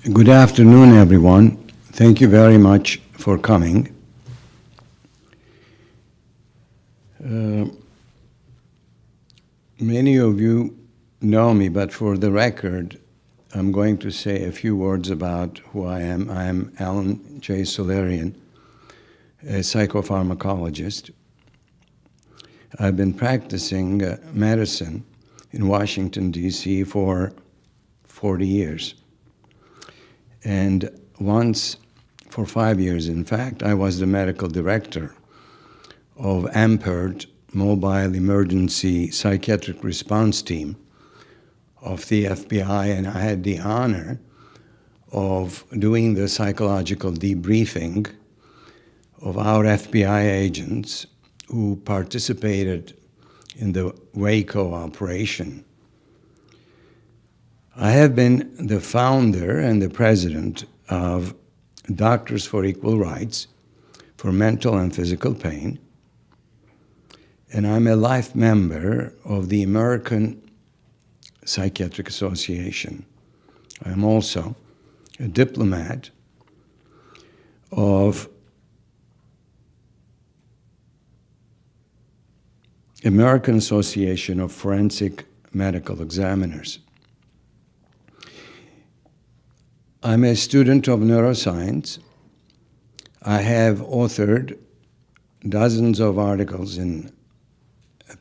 Good afternoon, everyone. Thank you very much for coming. Many of you know me, but for the record, I'm going to say a few words about who I am. I am Alan J. Salerian, a psychopharmacologist. I've been practicing medicine in Washington, D.C. for 40 years. And once, for 5 years in fact, I was the medical director of AMPERT, Mobile Emergency Psychiatric Response Team of the FBI, and I had the honor of doing the psychological debriefing of our FBI agents who participated in the Waco operation. I have been the founder and the president of Doctors for Equal Rights for Mental and Physical Pain, and I'm a life member of the American Psychiatric Association. I'm also a diplomat of American Association of Forensic Medical Examiners. I'm a student of neuroscience. I have authored dozens of articles in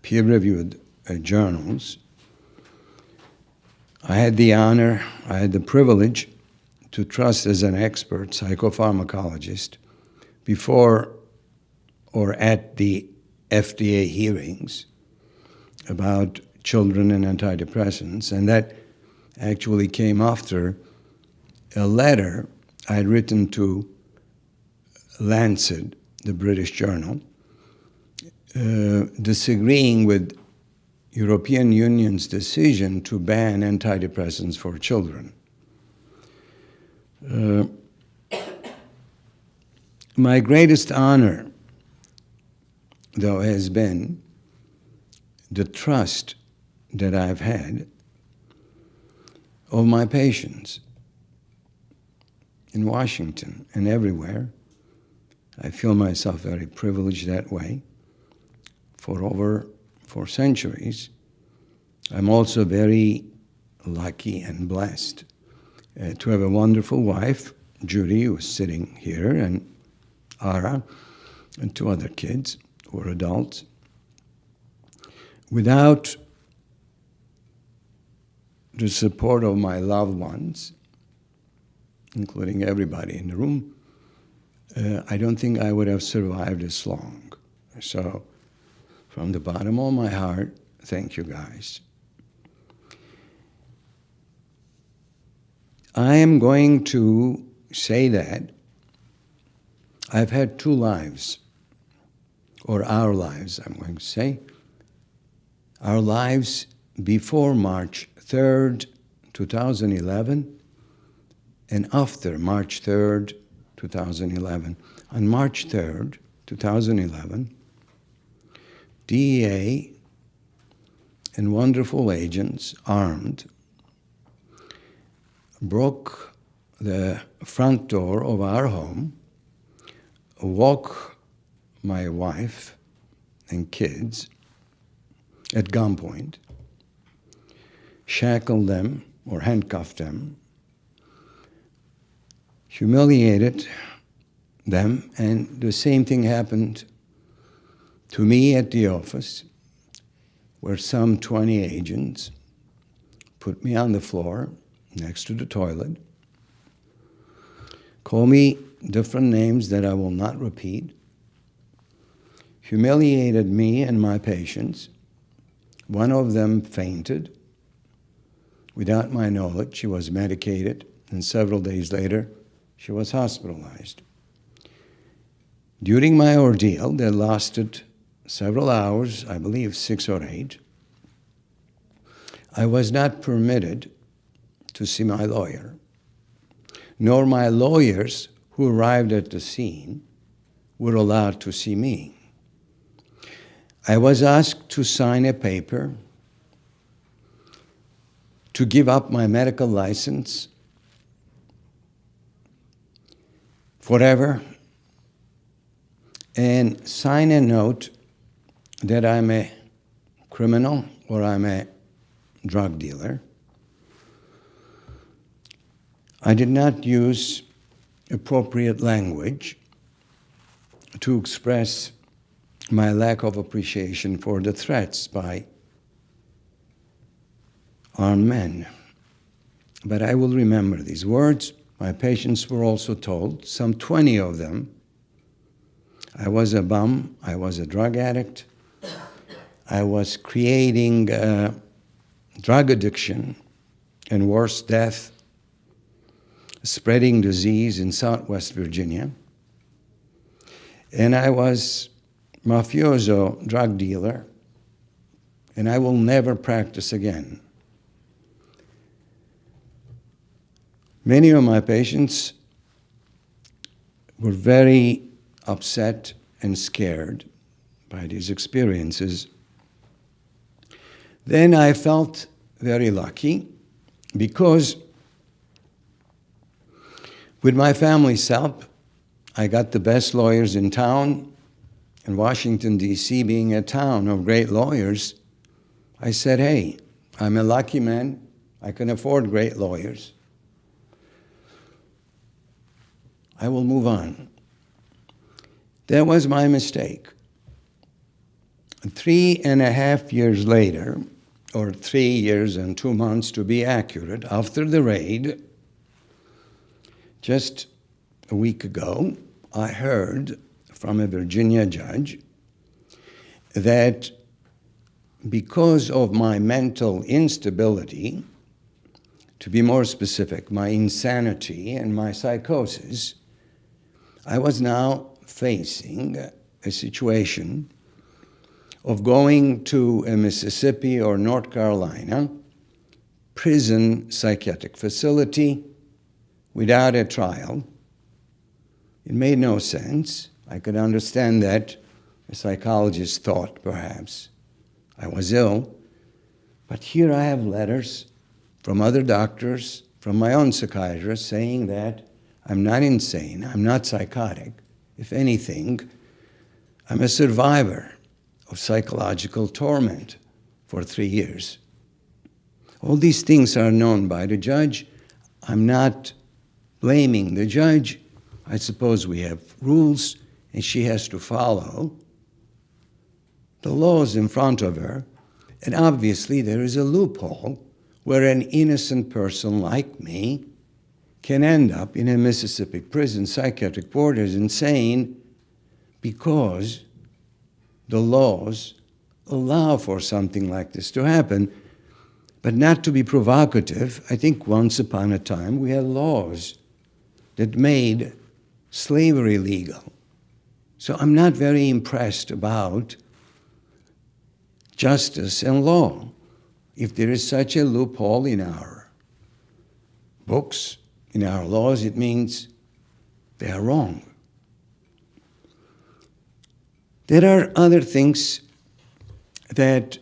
peer-reviewed journals. I had the privilege to trust as an expert psychopharmacologist before or at the FDA hearings about children and antidepressants, and that actually came after a letter I had written to Lancet, the British journal, disagreeing with European Union's decision to ban antidepressants for children. My greatest honor, though, has been the trust that I've had of my patients in Washington and everywhere. I feel myself very privileged that way. For centuries, I'm also very lucky and blessed to have a wonderful wife, Judy, who is sitting here, and Ara, and 2 other kids who are adults. Without the support of my loved ones, including everybody in the room, I don't think I would have survived this long. So, from the bottom of my heart, thank you guys. I am going to say that I've had 2 lives, or our lives, I'm going to say. Our lives before March 3rd, 2011, and after March 3rd, 2011. On March 3rd, 2011, DEA and wonderful agents, armed, broke the front door of our home, woke my wife and kids at gunpoint, shackled them or handcuffed them, humiliated them, and the same thing happened to me at the office, where some 20 agents put me on the floor next to the toilet, called me different names that I will not repeat, humiliated me and my patients. One of them fainted without my knowledge. She was medicated, and several days later, she was hospitalized. During my ordeal, that lasted several hours, I believe 6 or 8, I was not permitted to see my lawyer, nor my lawyers who arrived at the scene were allowed to see me. I was asked to sign a paper to give up my medical license forever and sign a note that I'm a criminal or I'm a drug dealer. I did not use appropriate language to express my lack of appreciation for the threats by armed men. But I will remember these words. My patients were also told, some 20 of them, I was a bum, I was a drug addict, I was creating drug addiction and worse, death, spreading disease in Southwest Virginia. And I was mafioso drug dealer, and I will never practice again. Many of my patients were very upset and scared by these experiences. Then I felt very lucky because with my family's help, I got the best lawyers in town. In Washington, D.C., being a town of great lawyers, I said, hey, I'm a lucky man. I can afford great lawyers. I will move on. That was my mistake. 3.5 years later, or 3 years and 2 months to be accurate, after the raid, just a week ago, I heard from a Virginia judge that because of my mental instability, to be more specific, my insanity and my psychosis, I was now facing a situation of going to a Mississippi or North Carolina prison psychiatric facility without a trial. It made no sense. I could understand that a psychologist thought perhaps I was ill. But here I have letters from other doctors, from my own psychiatrist, saying that I'm not insane, I'm not psychotic. If anything, I'm a survivor of psychological torment for 3 years. All these things are known by the judge. I'm not blaming the judge. I suppose we have rules, and she has to follow the laws in front of her. And obviously, there is a loophole where an innocent person like me can end up in a Mississippi prison psychiatric ward as insane because the laws allow for something like this to happen. But not to be provocative, I think once upon a time we had laws that made slavery legal. So I'm not very impressed about justice and law. If there is such a loophole in our books, in our laws, it means they are wrong. There are other things that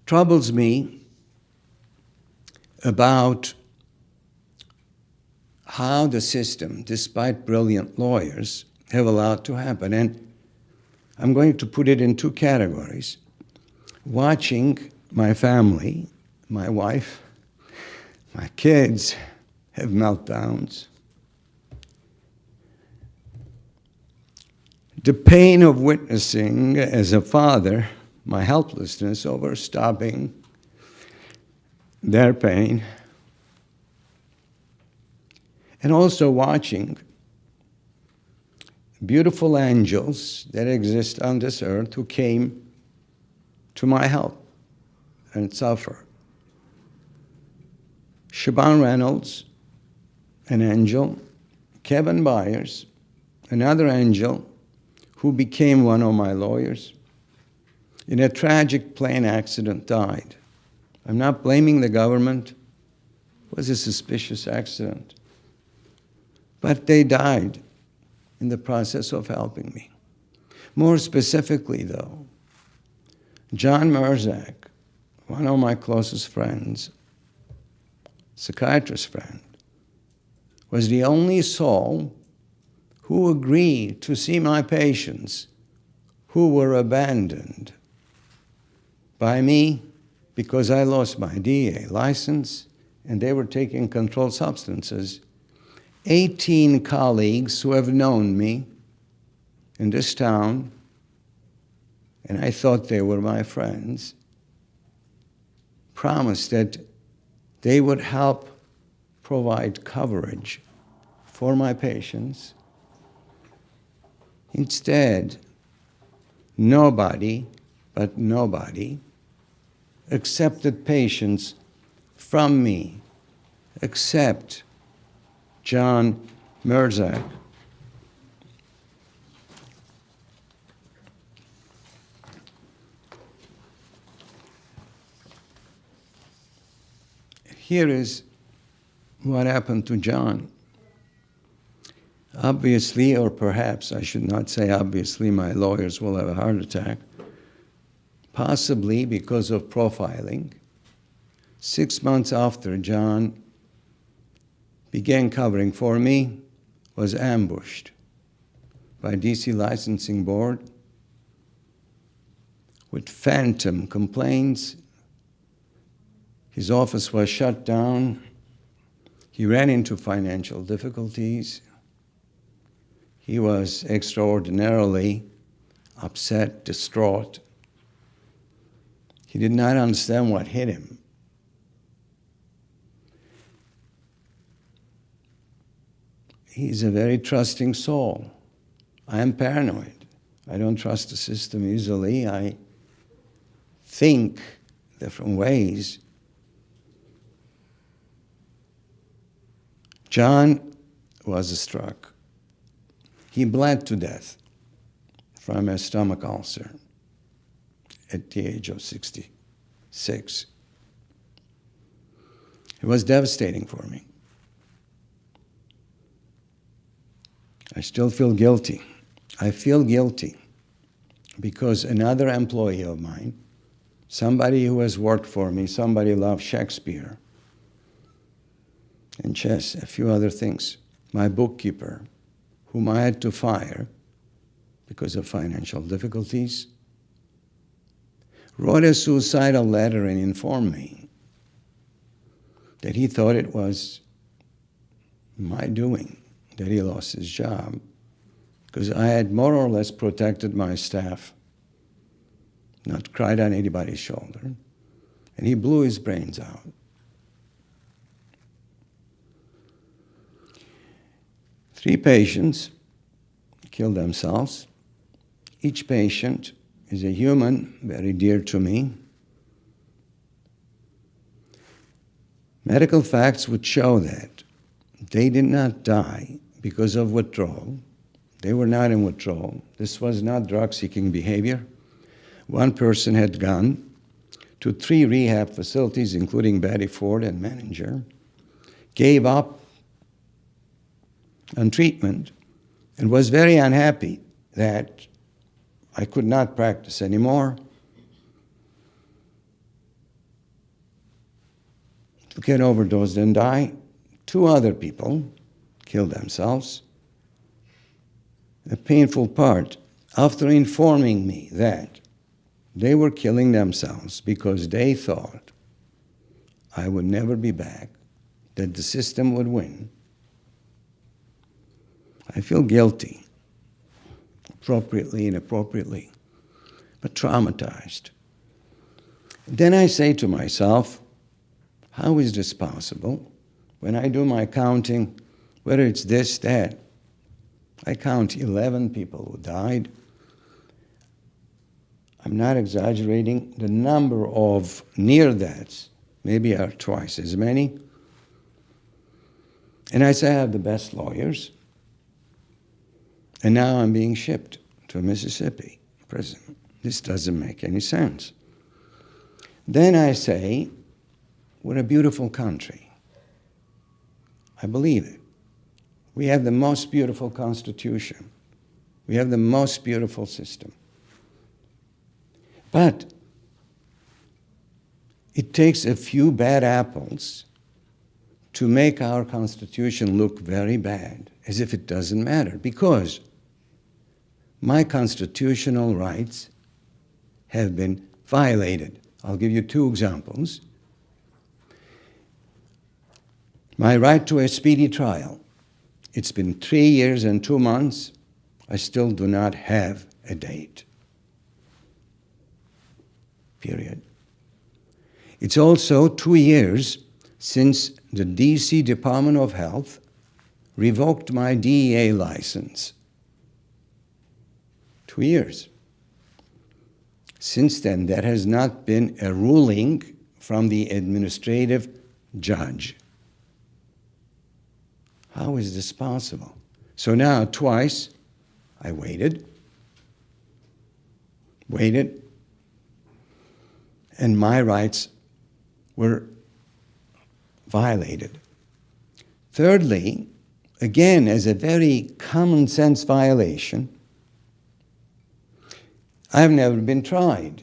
troubles me about how the system, despite brilliant lawyers, have allowed to happen. And I'm going to put it in 2 categories. Watching my family, my wife, my kids have meltdowns. The pain of witnessing as a father, my helplessness over stopping their pain, and also watching beautiful angels that exist on this earth who came to my help and suffer. Siobhan Reynolds, an angel, Kevin Byers, another angel who became one of my lawyers, in a tragic plane accident died. I'm not blaming the government. It was a suspicious accident. But they died in the process of helping me. More specifically, though, John Merzak, one of my closest friends, psychiatrist friend, was the only soul who agreed to see my patients who were abandoned by me because I lost my DEA license and they were taking controlled substances. 18 colleagues who have known me in this town, and I thought they were my friends, promised that they would help provide coverage for my patients. Instead, nobody accepted patients from me except John Merzak. Here is what happened to John. Obviously, or perhaps I should not say obviously, my lawyers will have a heart attack, possibly because of profiling. 6 months after John began covering for me, was ambushed by DC Licensing Board with phantom complaints. His office was shut down. He ran into financial difficulties. He was extraordinarily upset, distraught. He did not understand what hit him. He's a very trusting soul. I am paranoid. I don't trust the system easily. I think different ways. John was struck. He bled to death from a stomach ulcer at the age of 66. It was devastating for me. I still feel guilty. I feel guilty because another employee of mine, somebody who has worked for me, somebody who loved Shakespeare and chess, a few other things, my bookkeeper, whom I had to fire because of financial difficulties, wrote a suicidal letter and informed me that he thought it was my doing that he lost his job because I had more or less protected my staff, not cried on anybody's shoulder, and he blew his brains out. Three patients killed themselves. Each patient is a human, very dear to me. Medical facts would show that they did not die because of withdrawal. They were not in withdrawal. This was not drug-seeking behavior. One person had gone to 3 rehab facilities, including Betty Ford and Menninger, gave up on treatment, and was very unhappy that I could not practice anymore. To get overdosed and die. 2 other people killed themselves. The painful part, after informing me that they were killing themselves because they thought I would never be back, that the system would win, I feel guilty, appropriately, inappropriately, but traumatized. Then I say to myself, how is this possible? When I do my counting, whether it's this, that, I count 11 people who died. I'm not exaggerating. The number of near deaths maybe are twice as many. And I say I have the best lawyers. And now I'm being shipped to Mississippi prison. This doesn't make any sense. Then I say, we're a beautiful country. I believe it. We have the most beautiful Constitution. We have the most beautiful system. But it takes a few bad apples to make our Constitution look very bad, as if it doesn't matter, because my constitutional rights have been violated. I'll give you two examples. My right to a speedy trial. It's been 3 years and 2 months. I still do not have a date. Period. It's also 2 years since the DC Department of Health revoked my DEA license. 2 years. Since then, there has not been a ruling from the administrative judge. How is this possible? So now, twice, I waited, and my rights were violated. Thirdly, again, as a very common sense violation, I've never been tried.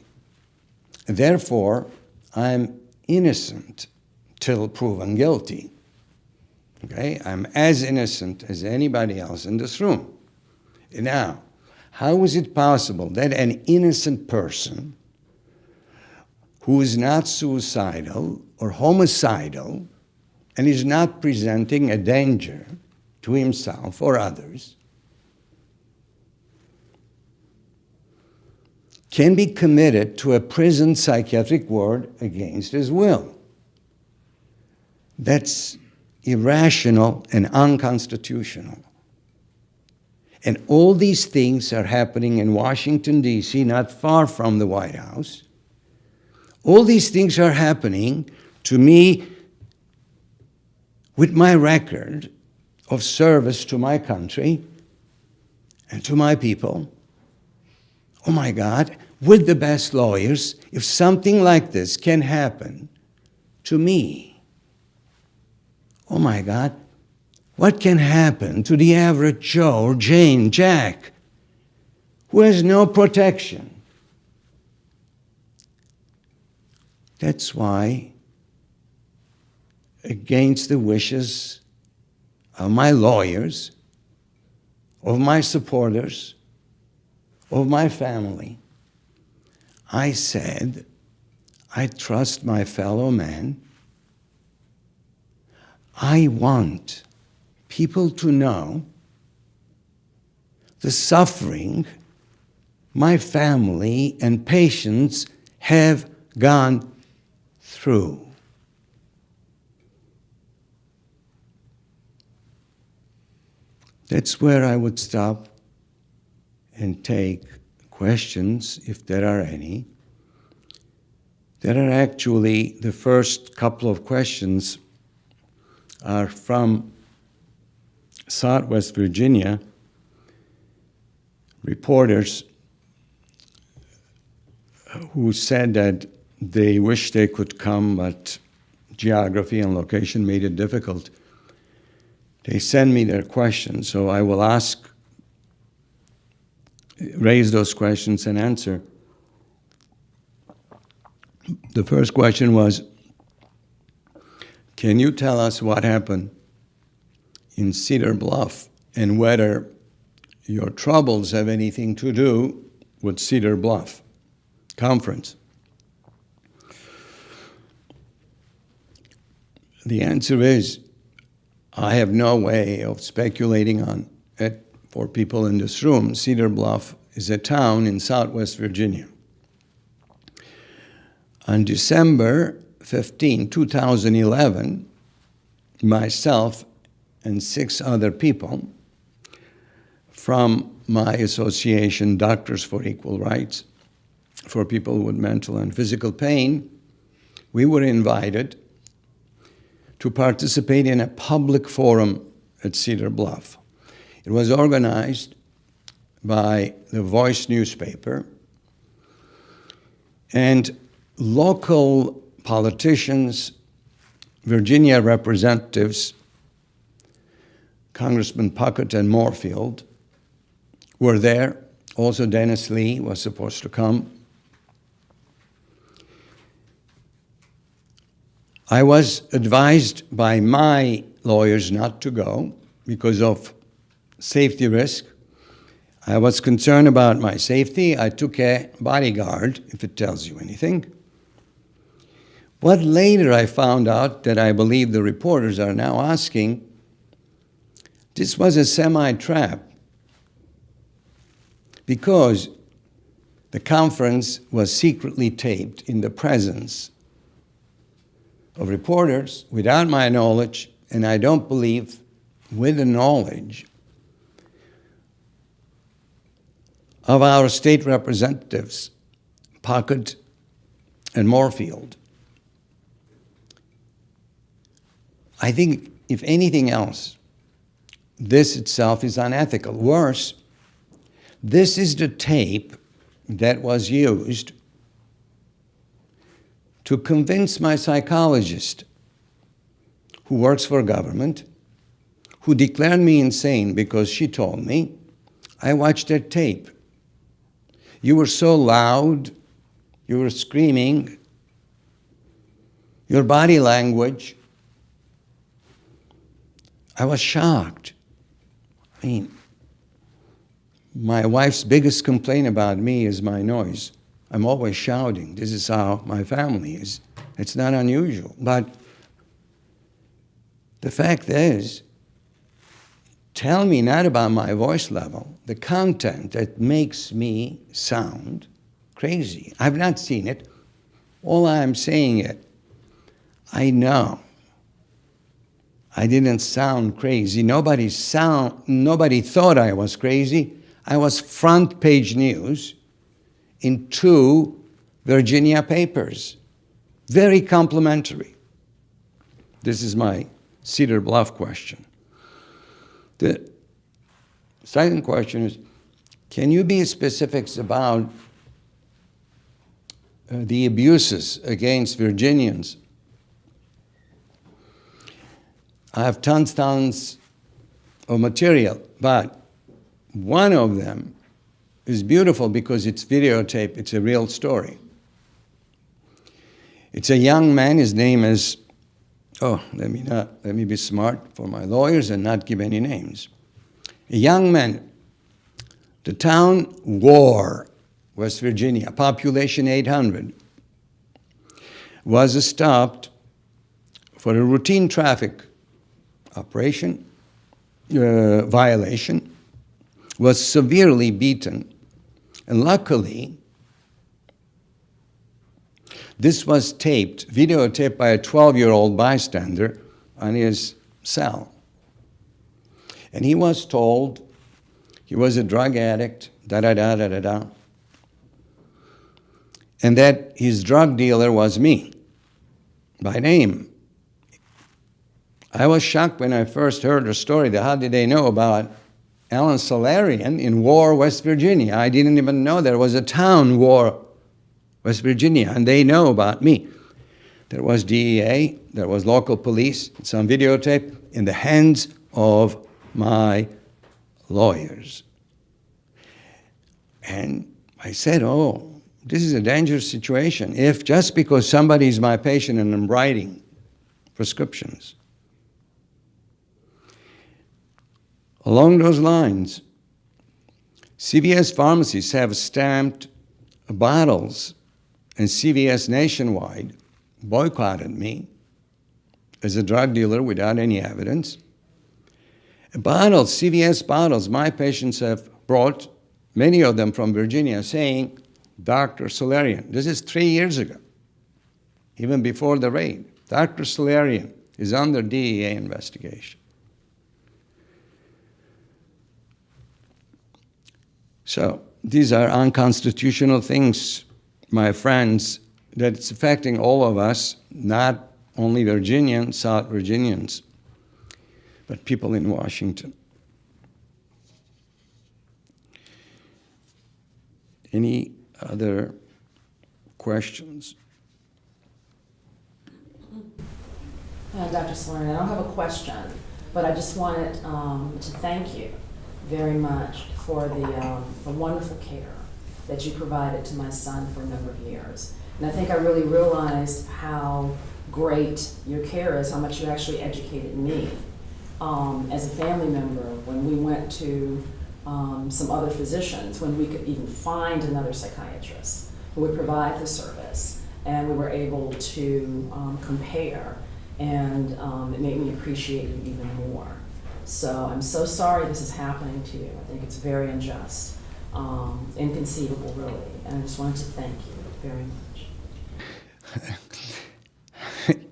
Therefore, I'm innocent till proven guilty. Okay? I'm as innocent as anybody else in this room. Now, how is it possible that an innocent person who is not suicidal or homicidal and is not presenting a danger to himself or others can be committed to a prison psychiatric ward against his will? That's irrational and unconstitutional. And all these things are happening in Washington, D.C., not far from the White House. All these things are happening to me with my record of service to my country and to my people. Oh my God, with the best lawyers, if something like this can happen to me, oh my God, what can happen to the average Joe or Jane, Jack, who has no protection? That's why, against the wishes of my lawyers, of my supporters, of my family, I said, I trust my fellow man. I want people to know the suffering my family and patients have gone through. That's where I would stop and take questions, if there are any. There are actually, the first couple of questions are from Southwest Virginia reporters who said that they wish they could come, but geography and location made it difficult. They send me their questions, so I will raise those questions and answer. The first question was, can you tell us what happened in Cedar Bluff and whether your troubles have anything to do with Cedar Bluff conference? The answer is, I have no way of speculating on it for people in this room. Cedar Bluff is a town in Southwest Virginia. On December 15, 2011, myself and 6 other people from my association, Doctors for Equal Rights, for people with mental and physical pain, we were invited to participate in a public forum at Cedar Bluff. It was organized by the Voice newspaper, and local politicians, Virginia representatives, Congressman Puckett and Moorfield, were there. Also, Dennis Lee was supposed to come. I was advised by my lawyers not to go because of safety risk. I was concerned about my safety. I took a bodyguard, if it tells you anything. But later I found out that I believe the reporters are now asking, this was a semi-trap because the conference was secretly taped in the presence of reporters without my knowledge, and I don't believe with the knowledge of our state representatives, Puckett and Moorfield. I think, if anything else, this itself is unethical. Worse, this is the tape that was used to convince my psychologist, who works for government, who declared me insane because she told me, I watched that tape. You were so loud, you were screaming, your body language. I was shocked. I mean, my wife's biggest complaint about me is my noise. I'm always shouting. This is how my family is. It's not unusual. But the fact is, tell me not about my voice level, the content that makes me sound crazy. I've not seen it. All I'm saying is, I know I didn't sound crazy. Nobody thought I was crazy. I was front page news in 2 Virginia papers. Very complimentary. This is my Cedar Bluff question. The second question is, can you be specifics about the abuses against Virginians? I have tons of material, but one of them is beautiful because it's videotape. It's a real story. It's a young man. His name is, let me be smart for my lawyers and not give any names. A young man. The town War, West Virginia, population 800, was stopped for a routine traffic operation, violation, was severely beaten. And luckily, this was videotaped by a 12-year-old bystander on his cell. And he was told he was a drug addict, and that his drug dealer was me, by name. I was shocked when I first heard the story. How did they know about Alan Salerian in War, West Virginia? I didn't even know there was a town, War, West Virginia, and they know about me. There was DEA, there was local police, it's on videotape, in the hands of my lawyers. And I said, this is a dangerous situation. If just because somebody is my patient and I'm writing prescriptions. Along those lines, CVS pharmacies have stamped bottles, and CVS nationwide boycotted me as a drug dealer without any evidence. Bottles, CVS bottles, my patients have brought, many of them from Virginia, saying, Dr. Salerian, this is 3 years ago, even before the raid. Dr. Salerian is under DEA investigation. So these are unconstitutional things, my friends, that it's affecting all of us, not only Virginians, South Virginians, but people in Washington. Any other questions? Dr. Salerian, I don't have a question, but I just wanted to thank you very much for the wonderful care that you provided to my son for a number of years. And I think I really realized how great your care is, how much you actually educated me. As a family member, when we went to some other physicians, when we could even find another psychiatrist who would provide the service, and we were able to compare, and it made me appreciate you even more. So I'm so sorry this is happening to you. I think it's very unjust, inconceivable really, and I just wanted to thank you very much.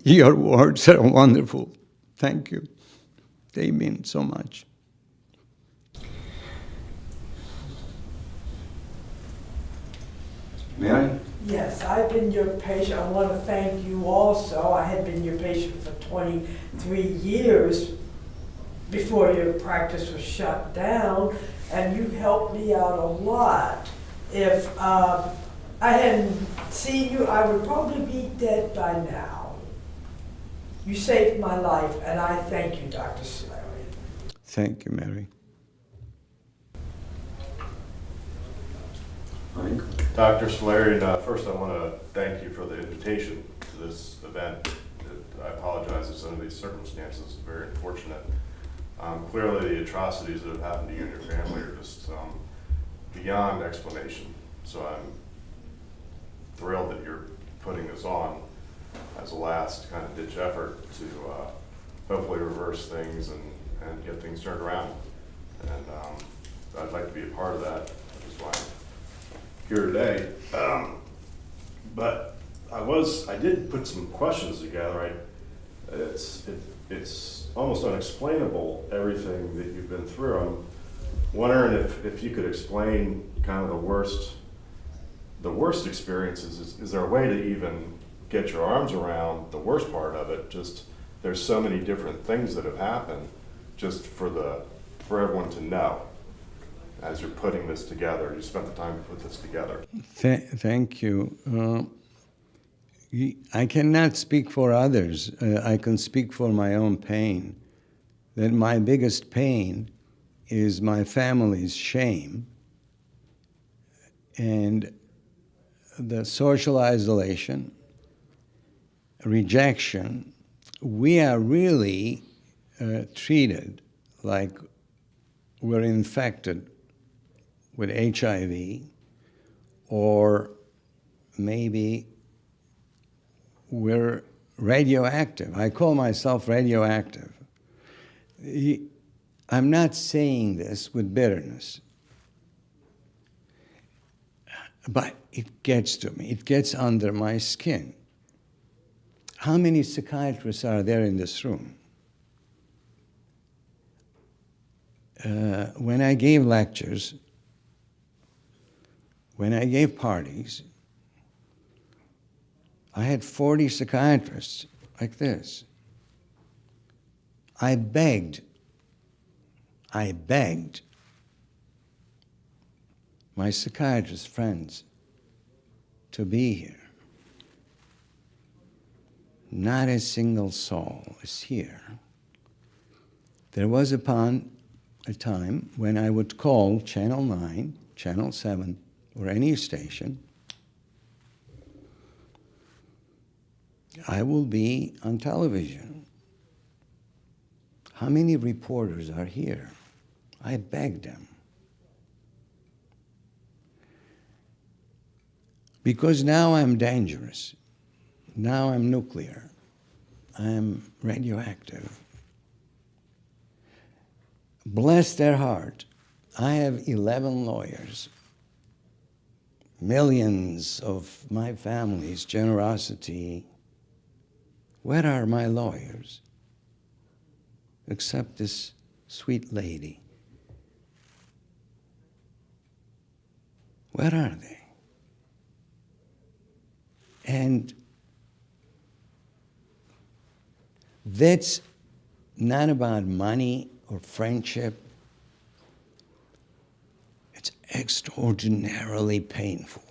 Your words are wonderful. Thank you. They mean so much. Mary? Yes, I've been your patient. I want to thank you also. I had been your patient for 23 years before your practice was shut down, and you helped me out a lot. If I hadn't seen you, I would probably be dead by now. You saved my life, and I thank you, Dr. Salerian. Thank you, Mary. Mike? Dr. Salerian, first I want to thank you for the invitation to this event. I apologize it's under these circumstances, very unfortunate. Clearly the atrocities that have happened to you and your family are just beyond explanation. So I'm thrilled that you're putting this on as a last kind of ditch effort to hopefully reverse things and get things turned around. And I'd like to be a part of that, which is why I'm here today. But I did put some questions together. It's almost unexplainable, everything that you've been through. I'm wondering if you could explain kind of the worst experiences. Is there a way to even get your arms around the worst part of it? Just there's so many different things that have happened, just for everyone to know as you're putting this together. You spent the time to put this together. Thank you. I cannot speak for others. I can speak for my own pain. That my biggest pain is my family's shame and the social isolation, rejection. We are really treated like we're infected with HIV, or maybe we're radioactive. I call myself radioactive. I'm not saying this with bitterness, but it gets to me. It gets under my skin. How many psychiatrists are there in this room? When I gave lectures, when I gave parties, I had 40 psychiatrists like this. I begged my psychiatrist friends to be here. Not a single soul is here. There was a time when I would call Channel 9, Channel 7, or any station. I will be on television. How many reporters are here? I begged them. Because now I'm dangerous. Now I'm nuclear. I'm radioactive. Bless their heart. I have 11 lawyers. Millions of my family's generosity. Where are my lawyers? Except this sweet lady. Where are they? And that's not about money or friendship. It's extraordinarily painful.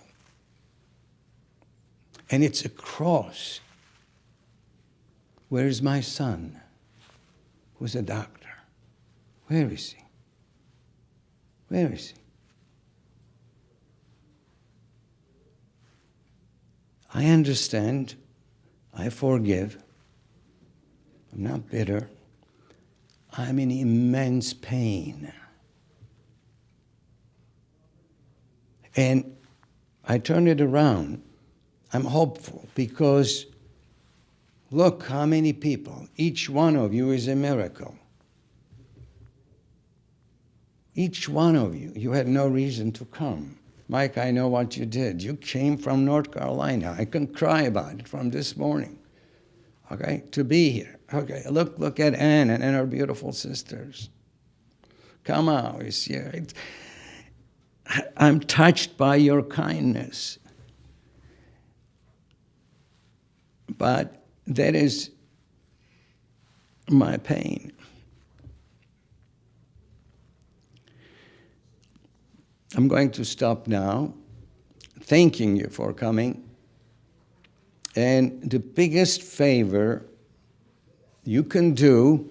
And it's a cross. Where is my son, who's a doctor? Where is he? Where is he? I understand I forgive. I'm not bitter. I'm in immense pain. And I turn it around. I'm hopeful because look how many people, each one of you is a miracle. Each one of you, you had no reason to come. Mike, I know what you did. You came from North Carolina. I can cry about it from this morning. Okay, to be here. Okay, look at Anne and her beautiful sisters. Kamau is here. I'm touched by your kindness. But that is my pain. I'm going to stop now, thanking you for coming. And the biggest favor you can do,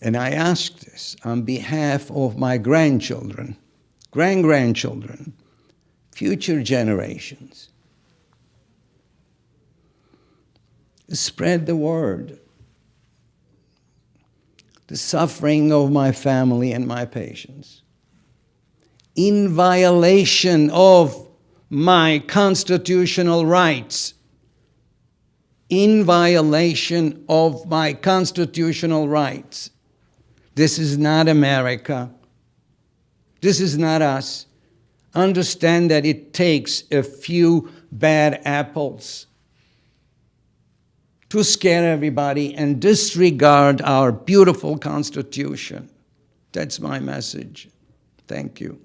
and I ask this on behalf of my grandchildren, grandchildren, future generations, spread the word. The suffering of my family and my patients, in violation of my constitutional rights, in violation of my constitutional rights. This is not America. This is not us. Understand that it takes a few bad apples to scare everybody and disregard our beautiful Constitution. That's my message. Thank you.